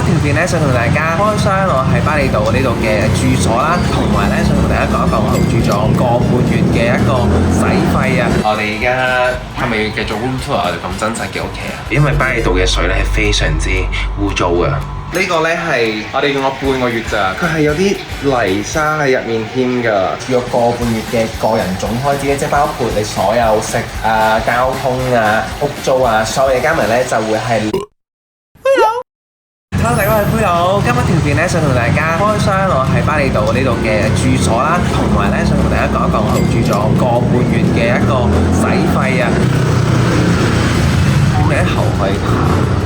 條片咧想同大家開箱我喺巴厘島呢度嘅住所啦，同埋咧想同大家講一講我度住咗個半月嘅一個使費啊！我哋而家係咪要繼續 room tour 我哋咁真實嘅屋企啊？因為巴厘島嘅水咧係非常之污糟嘅。呢個咧係我哋用咗半個月咋，佢係有啲泥沙喺入面添㗎。要個半月嘅個人總開支咧，即係包括你所有食啊、交通啊、屋租啊，所有嘢加埋咧就會係。Hello， 大家好，我係灰佬。今日條片咧想同大家開箱我喺巴厘島呢度嘅住所啦，同埋咧想同大家講一講我度住咗個半月嘅一個使費啊。咁你喺後可以行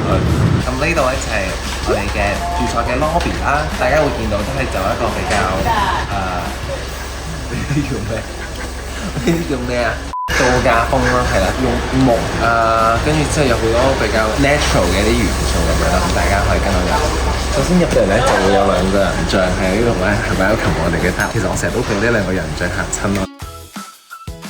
去。咁呢度咧就係我哋嘅住所嘅 lobby 啦，大家會見到都係就一個比較呢啲叫咩？呢啲叫咩啊？度假風啦，係啦，用木跟住之後有好多比較 natural 嘅啲元素咁樣啦，咁大家可以跟我入。首先入嚟咧就會有兩個人像喺呢度咧，係咪有擒我哋嘅塔？其實我成日都俾呢兩個人像嚇親咯。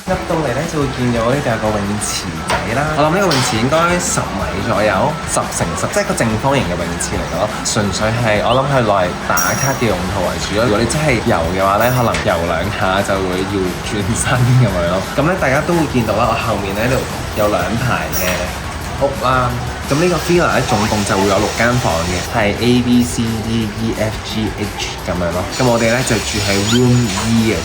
入到嚟咧就會見到呢度有個泳池仔啦，我諗呢個泳池應該10米左右，10×10，即係個正方形嘅泳池嚟嘅咯。純粹係我諗係攞嚟打卡嘅用途為主咯。如果你真係游嘅話咧，可能游兩下就會要轉身咁樣咯。咁咧大家都會見到啦，我後面呢度有兩排嘅屋啦。咁呢個 villa 咧總共就會有6間房嘅，係 A B C D E F G H 咁樣咯。咁我哋咧就住喺 Room E 嘅。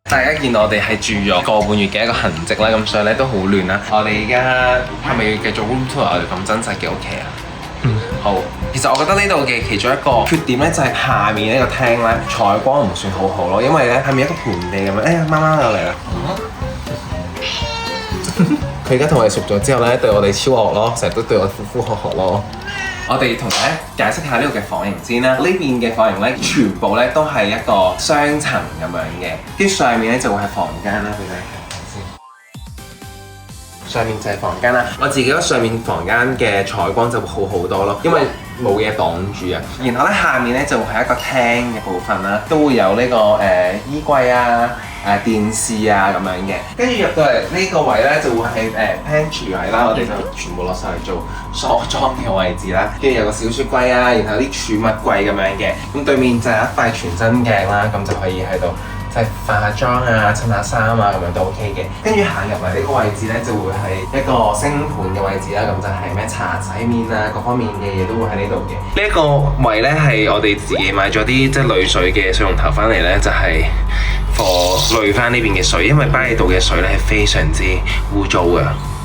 大家見到我哋係住咗個半月嘅一個痕跡啦，咁所以咧都好亂啦。我哋而家係咪要繼續 room tour 我哋咁真實嘅屋企啊？好。其實我覺得呢度嘅其中一個缺點咧，就係下面呢個廳咧採光唔算好好咯，因為咧下面一個盆地咁樣。哎呀，媽媽又嚟啦！佢而家同我哋熟咗之後咧，對我哋超惡咯，成日都對我呼呼喝喝咯。我哋同大家解釋下呢度嘅房型先啦。呢邊嘅房型咧，全部咧都係一個雙層咁樣嘅，跟住上面咧就會係房間啦。俾大家睇先，上面就係房間啦。我自己覺得上面房間嘅採光就會好好多咯，因為冇嘢擋住啊。然後咧下面咧就會係一個廳嘅部分啦，都會有呢個衣櫃啊。電視啊咁樣嘅，跟住入到嚟呢個位咧就會係pantry 位啦，我哋就全部落晒嚟做梳妝嘅位置啦，跟住有個小雪櫃啊，然後啲儲物櫃咁樣嘅，咁對面就係一塊全真鏡啦，咁就可以喺度就係化下妝啊、襯下衫啊咁樣都 OK 嘅。跟住行入嚟呢個位置咧就會係一個星盤嘅位置啦，咁就係咩茶洗面啊各方面嘅嘢都會喺呢度嘅。呢一個位咧係我哋自己買咗啲即係濾水嘅水龍頭翻嚟咧，就係濾翻呢邊嘅水，因為巴厘島嘅水咧係非常之污糟嘅。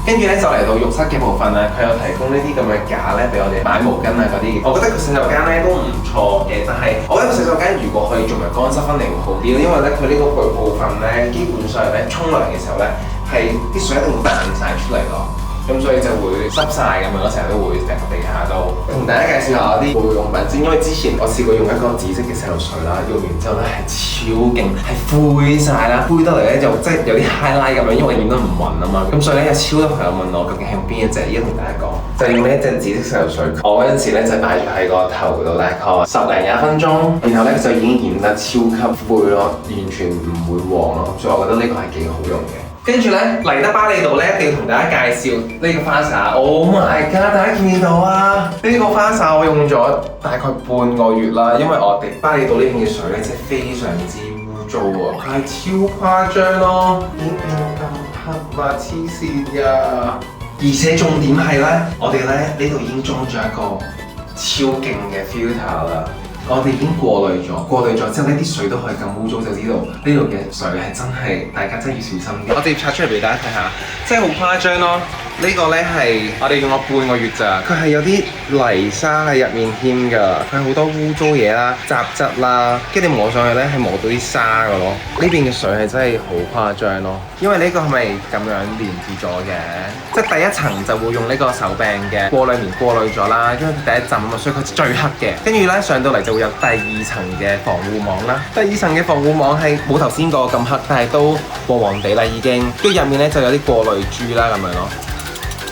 跟住咧就嚟到浴室嘅部分啦，佢有提供呢啲咁嘅架咧俾我哋擺毛巾啊嗰啲。我覺得個洗手間咧都唔錯嘅，但係我覺得個洗手間如果可以做埋乾濕分離會好啲咯，因為咧佢呢個部分咧基本上咧沖涼嘅時候咧係啲水一定會彈晒出嚟咯。咁所以就會濕晒咁樣咯，成日都會成個地下都。同大家介紹下啲沐浴用品先，因為之前我試過用一個紫色嘅洗頭水啦，用完之後咧係超勁，係灰晒啦，灰得嚟咧就即係有啲 highlight 咁樣，因為染得唔勻啊嘛。咁所以咧有超多朋友問我究竟係用邊一隻，依家同大家講，就用呢一隻紫色洗頭水。我嗰陣時咧就擺咗喺個頭度大概10零20分鐘，然後咧就已經染得超級灰咯，完全唔會黃咯，所以我覺得呢個係幾好用嘅。跟住咧嚟得巴厘島咧，一定要同大家介紹呢個花灑。Oh my god！大家見唔見到啊？呢個花灑我用咗大概半個月啦，因為我哋巴厘島呢邊嘅水咧真係非常之污糟喎，係超誇張咯，已經變到咁黑啦，黐線㗎！而且重點係咧，我哋咧呢度已經裝咗一個超勁嘅 filter 啦。我哋已經過濾咗之後呢啲水都可以咁污糟，就知道呢度嘅水係真係大家真係要小心嘅。我直接拆出嚟俾大家睇下，真係好誇張咯！呢個咧係我哋用咗半個月咋，佢係有啲泥沙喺入面添㗎，佢好多污糟嘢啦、雜質啦，跟住你摸上去咧係摸到啲沙㗎咯。呢邊嘅水係真係好誇張咯，因為呢個係咪咁樣連住咗嘅？即係第一層就會用呢個手柄嘅過濾棉過濾咗啦，因為第一浸啊嘛，所以佢最黑嘅。跟住咧上到嚟就會有第二層嘅防護網啦，第二層嘅防護網係冇頭先個咁黑，但係都黃黃地啦已經。跟住入面咧就有啲過濾珠啦咁樣咯。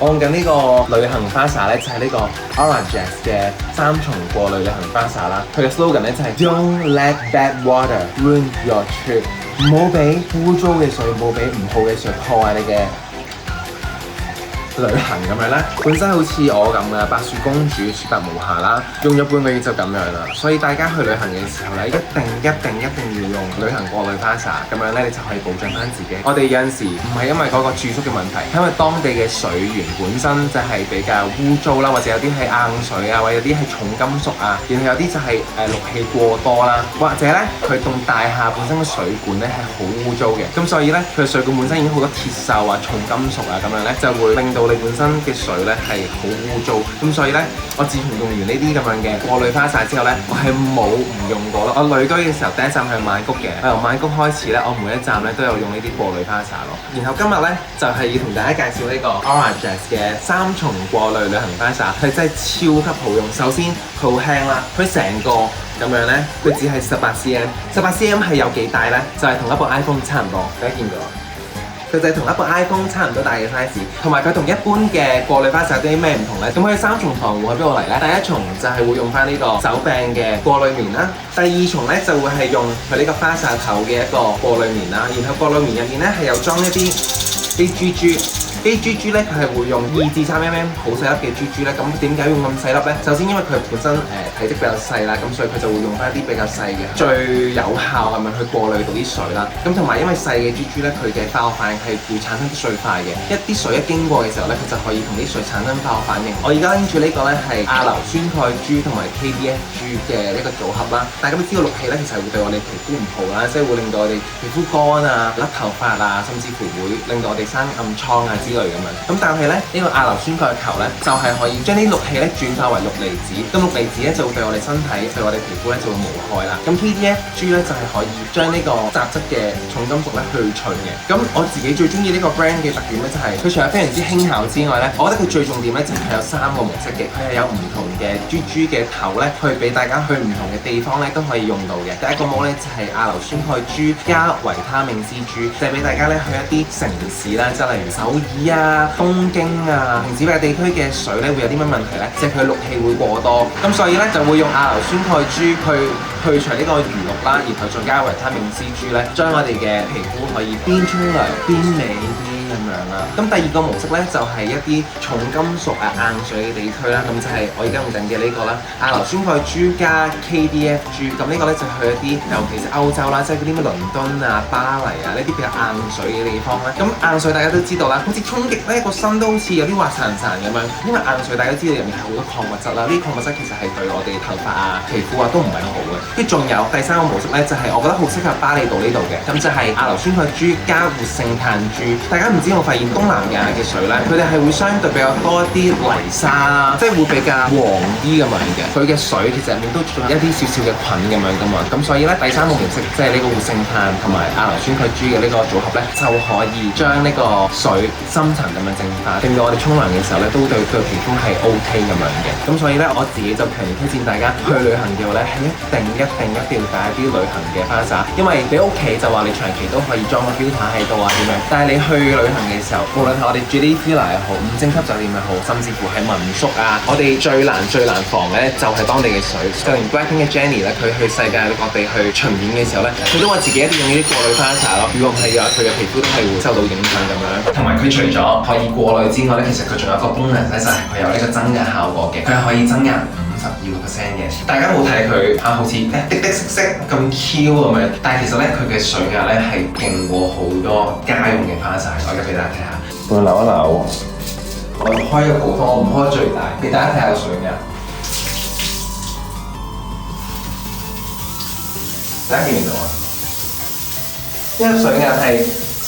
按緊呢個旅行花灑咧，就係呢個 Oranges 嘅3重過濾旅行花灑啦。佢嘅 slogan 咧就係 Don't let bad water ruin your trip， 唔好俾污糟嘅水，唔好俾唔好嘅水破壞你嘅旅行咁樣咧，本身好似我咁嘅白雪公主雪白無瑕啦，用咗半個月就咁樣啦。所以大家去旅行嘅時候咧，一定要用旅行過濾花灑，咁樣咧你就可以保障翻自己。我哋有陣時唔係因為嗰個住宿嘅問題，因為當地嘅水源本身就係比較污糟啦，或者有啲係硬水啊，或者有啲係重金屬啊，然後有啲就係氯氣過多啦，或者咧佢棟大廈本身嘅水管咧係好污糟嘅，咁所以咧佢水管本身已經好多鐵鏽啊、重金屬啊咁樣咧，就會令到你本身嘅水咧係好污糟。咁所以咧，我自從用完呢啲咁樣嘅過濾花灑之後咧，我係冇唔用過咯。我旅居嘅時候第一站係曼谷嘅，由曼谷開始咧，我每一站咧都有用呢啲過濾花灑咯。然後今日咧就係要同大家介紹呢個 Orajet 嘅3重過濾旅行花灑，係真係超級好用。首先佢好輕啦，佢成個咁樣咧，佢只係18cm，18cm 係有幾大咧？就係同一部 iPhone 差唔多，大家見到？佢就係同一部 iPhone 差唔多大嘅 size， 同埋佢同一般嘅過濾花灑有啲咩唔同咧？咁佢3重防護喺邊度嚟咧？第一重就係會用翻呢個手柄嘅過濾棉啦，第二重咧就會係用佢呢個花灑頭嘅一個過濾棉啦，然後過濾棉入面咧係有裝一啲珠珠。啲珠珠咧，佢係會用2至3mm 好細粒嘅珠珠咧。咁點解用咁細粒咧？首先因為佢本身體積比較細啦，咁所以佢就會用翻一啲比較細嘅，最有效咁樣去過濾到啲水啦。咁同埋因為細嘅珠珠咧，佢嘅化學反應係會產生最快嘅。一啲水一經過嘅時候咧，佢就可以同啲水產生化學反應。我而家拎住呢個咧係亞硫酸鈣珠同埋 KDFG 嘅一個組合啦。大家都知道氯氣咧，其實係會對我哋皮膚唔好啦，即係會令到我哋皮膚乾啊、甩頭髮啊，甚至乎會令到我哋生暗瘡啊之類咁樣。咁但係咧，呢個亞硫酸鈣球咧，就係可以將啲氯氣咧轉化為氯離子。咁氯離子咧就會對我哋身體、對我哋皮膚咧就會無害啦。咁 KDFG 咧就係可以將呢個雜質嘅重金屬咧去除嘅。咁我自己最中意呢個 brand 嘅特點咧，就係佢除咗非常之輕巧之外咧，我覺得佢最重點咧就係有3個模式嘅。佢係有唔同嘅珠珠嘅頭咧，去俾大家去唔同嘅地方咧都可以用到嘅。第一個模咧就係亞硫酸鈣珠加維他命 C 珠，就係俾大家咧去一啲城市啦，即係例如首爾啊、東京啊、平時嘅地區嘅水咧會有啲乜問題咧？即係佢氯氣會過多，咁所以咧就會用亞硫酸鈣珠去除呢個餘氯啦，然後再加維他命 C 珠咧，將我哋嘅皮膚可以邊沖涼邊美啲咁樣啦。咁第二個模式咧就係一啲重金屬啊、硬水嘅地區啦，咁就係我而家用緊嘅呢個啦，亞硫酸鈣珠加 KDFG。咁呢個咧就去一啲尤其是歐洲啦，即係嗰啲咩倫敦啊、巴黎啊呢啲比較硬水嘅地方咧。咁硬水大家都知道啦，好似衝擊咧個身都好似有啲滑潺潺咁樣，因為硬水大家都知道入面係好多礦物質啦，呢啲礦物質其實係對我哋頭髮啊、皮膚啊都唔係好嘅。跟住仲有第3個模式咧，就係我覺得好適合巴厘島呢度嘅，咁就係亞硫酸鈣珠加活性炭珠。大家唔知我發現東南亞嘅水咧，佢哋係會相對比較多一啲泥沙啦，即係會比較黃啲咁樣嘅。佢嘅水其實入面都仲有一啲少少嘅菌咁樣噶嘛，咁所以咧第3個模式即係呢個活性炭同埋亞硫酸鈣珠嘅呢個組合咧，就可以將呢個水深層咁樣淨化，令到我哋沖涼嘅時候咧都對皮膚係 OK 咁樣嘅。咁所以咧我自己就強烈推薦大家去旅行嘅話咧，係一定要帶一啲旅行嘅花灑，因為你屋企就話你長期都可以裝個 filter 喺度啊點樣，但係你去旅行嘅時候，無論係我哋住啲 villa 又好，5星級酒店又好，甚至乎係民宿啊，我哋最難防嘅咧就係當地嘅水。就連 BLACKPINK 嘅 Jennie 咧，佢去世界各地去巡演嘅時候咧，佢都話自己一定用呢啲過濾花灑咯。如果唔係嘅話，佢嘅皮膚都係會受到影響咁樣。同埋佢除咗可以過濾之外咧，其實佢仲有一個功能咧，就係佢有呢個增壓效果嘅，佢係可以增壓52%嘅。大家冇睇佢好似滴滴色色咁 Q 咁樣，但係其實咧佢嘅水壓咧係勁過好多家用嘅花灑。我而家俾大家睇下，我扭一扭，我開一個普通，我唔開最大，俾大家睇下個水壓。大家見唔見到啊？呢個水壓係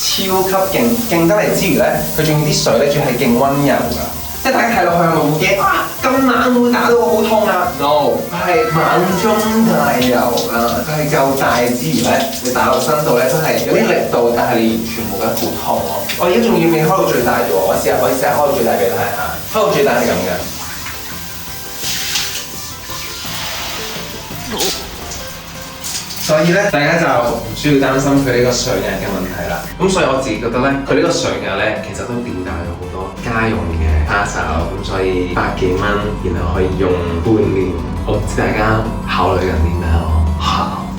超級勁得嚟之餘咧，佢仲要啲水咧仲係勁溫柔㗎。即係大家睇落去係咪好驚啊？咁猛會打到我好痛啊 ？No， 佢係猛中帶柔啊！佢係夠大之餘咧，你打落身度咧都係有啲力度，但係你完全冇覺得好痛咯。我而家仲要未開到最大嘅喎，我試下開到最大俾你睇下。開到最大係咁嘅。所以咧，大家就唔需要擔心佢呢個水壓嘅問題啦。咁所以我自己覺得咧，佢呢個水壓咧，其實都吊打咗好多家用嘅花灑。咁所以100幾蚊，然後可以用半年。我唔知大家考慮緊啲咩咯？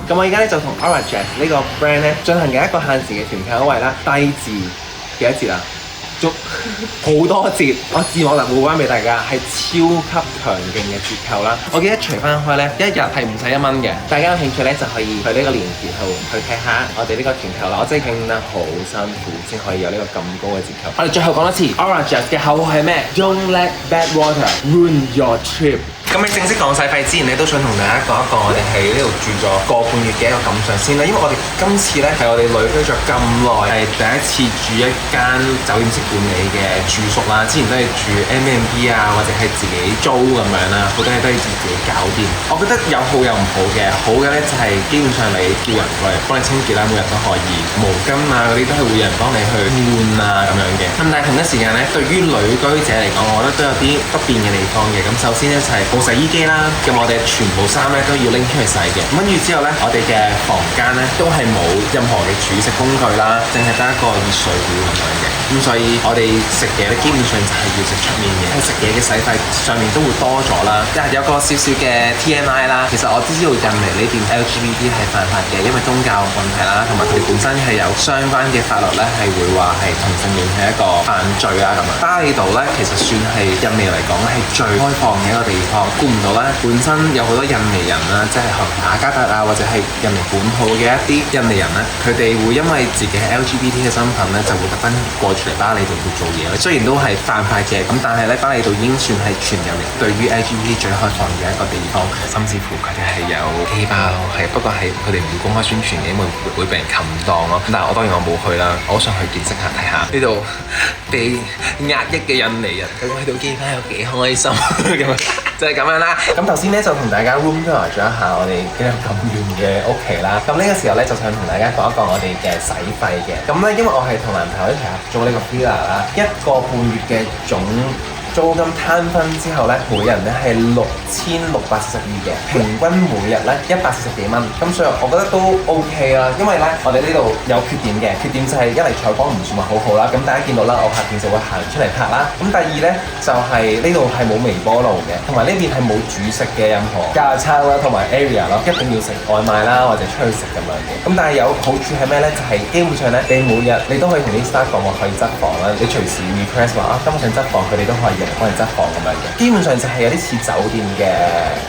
咁我而家咧就同 Orajet 呢個 brand 咧進行嘅一個限時嘅團購優惠啦，低至幾多折啊足好多折，我字幕就冇翻俾大家，係超級強勁嘅折扣啦！我記得除翻開咧，一日係唔使1蚊嘅，大家有興趣咧就可以去呢個連結號去睇下我哋呢個團購啦。我真係傾得好辛苦先可以有呢個咁高嘅折扣。我哋最後講多次 ，Orange 嘅口號係咩 ？Don't let bad water ruin your trip。咁喺正式講使費之前咧，都想同大家講一講我哋喺呢度住咗個半月嘅一個感想先啦。因為我哋今次咧係我哋旅居咗咁耐，係第一次住一間酒店式管理嘅住宿啦。之前都係住 Airbnb 啊，或者係自己租咁樣啦，好多嘢都係自己搞掂。我覺得有好有唔好嘅，好嘅咧就係基本上你叫人過嚟幫你清潔啦，每日都可以毛巾啊嗰啲都係會有人幫你去換啊咁樣嘅。咁但係同一時間咧，對於旅居者嚟講，我覺得都有啲不便嘅地方嘅。咁首先咧就係洗衣機啦，咁我哋全部衫咧都要拎出去洗嘅。跟住之後咧，我哋嘅房間咧都係冇任何嘅煮食工具啦，淨係得一個熱水壺咁樣嘅。咁所以我哋食嘢咧基本上就係要食出面嘅，喺食嘢嘅使費上面都會多咗啦。有個少少嘅 TMI 啦，其實我知道印尼呢邊 LGBT 係犯法嘅，因為宗教問題啦，同埋佢哋本身係有相關嘅法律咧係會話係同性戀係一個犯罪啊咁樣。巴厘島咧其實算係印尼嚟講係最開放嘅一個地方。估唔到咧，本身有好多印尼人啦，即係學雅加達啊，或者係印尼本土嘅一啲印尼人咧，佢哋會因為自己係 LGBT 嘅身份咧，就會特登過住嚟巴厘島度做嘢。雖然都係犯法嘅，咁但係咧巴厘島已經算係全印尼對於 LGBT 最開放嘅一個地方，甚至乎佢哋係有基吧咯，係不過係佢哋唔會公開宣傳嘅，因為會被人冚檔咯。但係我當然我冇去啦，我好想去見識下睇下呢度被壓抑嘅印尼人，究竟去到基吧有幾開心咁就係咁樣啦。咁頭先咧就同大家 room tour 咗一下我哋呢個咁遠嘅屋企啦。咁呢個時候咧就想同大家講一講我哋嘅使費嘅。咁咧因為我係同男朋友一齊合租呢個 villa 啦，1個半月嘅總租金攤分之後咧，每人咧係6642嘅，平均每日咧140幾蚊。咁所以我覺得都 OK 啦，因為咧我哋呢度有缺點嘅，缺點就係一嚟採光唔算話好好啦。咁大家見到啦，我拍片就會行出嚟拍啦。咁第二咧就係呢度係冇微波爐嘅，同埋呢邊係冇煮食嘅任何架撐啦，同埋 area 咯，一定要食外賣啦或者出去食咁樣嘅。咁但係有好處係咩咧？就係基本上咧，你每日你都可以同啲 staff 講話可以執房啦，你隨時 request 話啊，今日想執房，佢哋都可以幫你執房咁樣嘅，基本上就係有啲似酒店嘅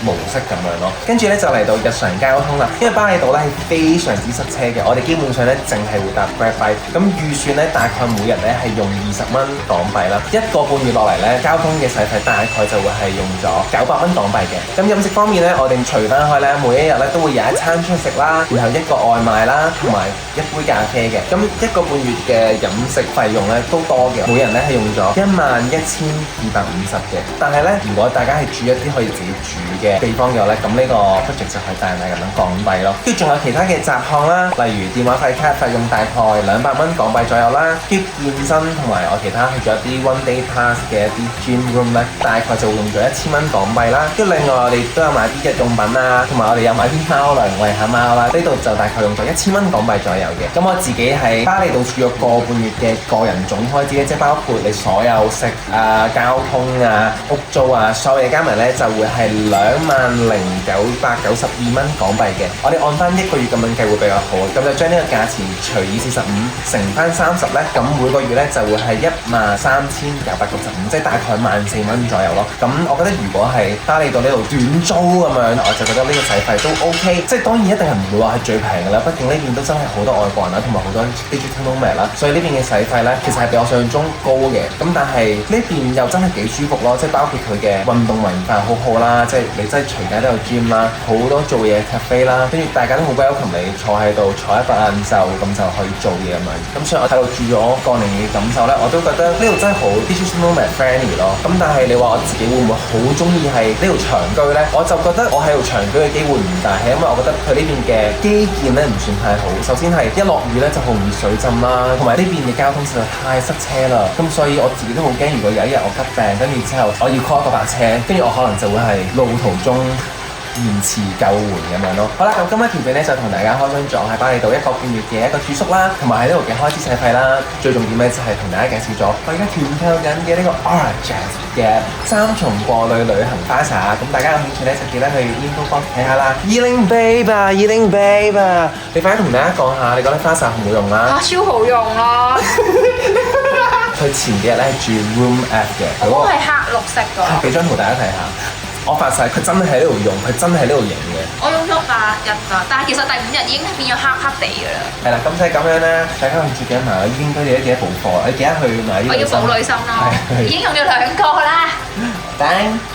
模式咁樣咯。跟住咧就嚟到日常交通啦，因為巴厘島咧係非常之塞車嘅，我哋基本上咧淨係會搭 Grab bike，咁預算咧大概每日咧係用20蚊港幣啦，1個半月落嚟咧交通嘅使費大概就會係用咗900蚊港幣嘅。咁飲食方面咧，我哋除翻開咧，每一日咧都會有一餐出去食啦，然後1個外賣啦，同埋1杯咖啡嘅。咁1個半月嘅飲食費用咧都多嘅，每人咧係用咗11250嘅。但係咧，如果大家係住一啲可以自己煮嘅地方嘅話咧，咁呢個 budget 就係大大咁樣港幣咯。跟住仲有其他嘅雜項啦，例如電話費卡費用大概200蚊港幣左右啦。跟住健身同埋我其他去咗一啲 one day pass 嘅一啲 gym room 咧，大概就會用咗1000蚊港幣啦。跟住另外我哋都有買啲日用品啊，同埋我哋有買啲貓糧餵下貓啦。呢度就大概用咗1000蚊港幣左右嘅。咁我自己喺巴厘島住咗個半月嘅個人總開支咧，即係包括你所有食啊、交通啊、屋租啊，所有嘢加埋咧就會係20992蚊港幣嘅。我哋按翻1個月咁樣計會比較好，咁就將呢個價錢除以45乘翻30咧，咁每個月咧就會係13995，即係大概14,000蚊左右咯。咁我覺得如果係巴厘島呢度短租咁樣，我就覺得呢個使費都 OK，即係當然一定係唔會話係最平㗎啦，畢竟呢邊都真係好多外國人啦，同埋好多 digital nomad 啦，所以呢邊嘅使費咧其實係比我想象中高嘅。咁但係呢邊又真係幾舒服咯，即係包括佢嘅運動文化好好啦，即係你真係隨街都有 gym 啦，好多做嘢 cafe 啦，跟住大家都好 welcome 你坐喺度坐一個晏晝咁就可以做嘢咁樣。咁所以我喺度住咗個年嘅感受咧，我都覺得呢度真係好 digital nomad friendly 咯。咁但係你話我自己會唔會好中意係呢度長居咧？我就覺得我喺度長居嘅機會唔大，係因為我覺得佢呢邊嘅基建咧唔算太好。首先係一落雨咧就好容易水浸啦，同埋呢邊嘅交通實在太塞車啦。咁所以我自己都好驚，如果有一日我急病，跟住之後我要 call 一個白車，跟住我可能就會係路途中延遲救援咁樣咯。好啦，咁今日條片咧就同大家開箱咗喺巴厘島1個半月嘅一個住宿啦，同埋喺呢度嘅開支使費啦。最重點咧就係同大家介紹咗我而家團購緊嘅呢個 Orange 嘅3重過濾旅行花灑。咁大家有興趣咧就記得去 info box 睇下啦。Eling Babe，你快啲同大家講下，你覺得花灑好唔好用啦？超好用咯！佢前幾日咧住 Room F 嘅，我嗰個係黑綠色㗎。俾張圖大家睇下。我發誓，佢真係喺呢度用，佢真係喺呢度影嘅。我用咗8日㗎，但係其實第5日已經變咗黑黑地㗎啦。係啦，咁即係咁樣咧，大家去自己買，應該記得補貨。你記得去買呢個。我要補女心咯，已經用咗2個啦。Thank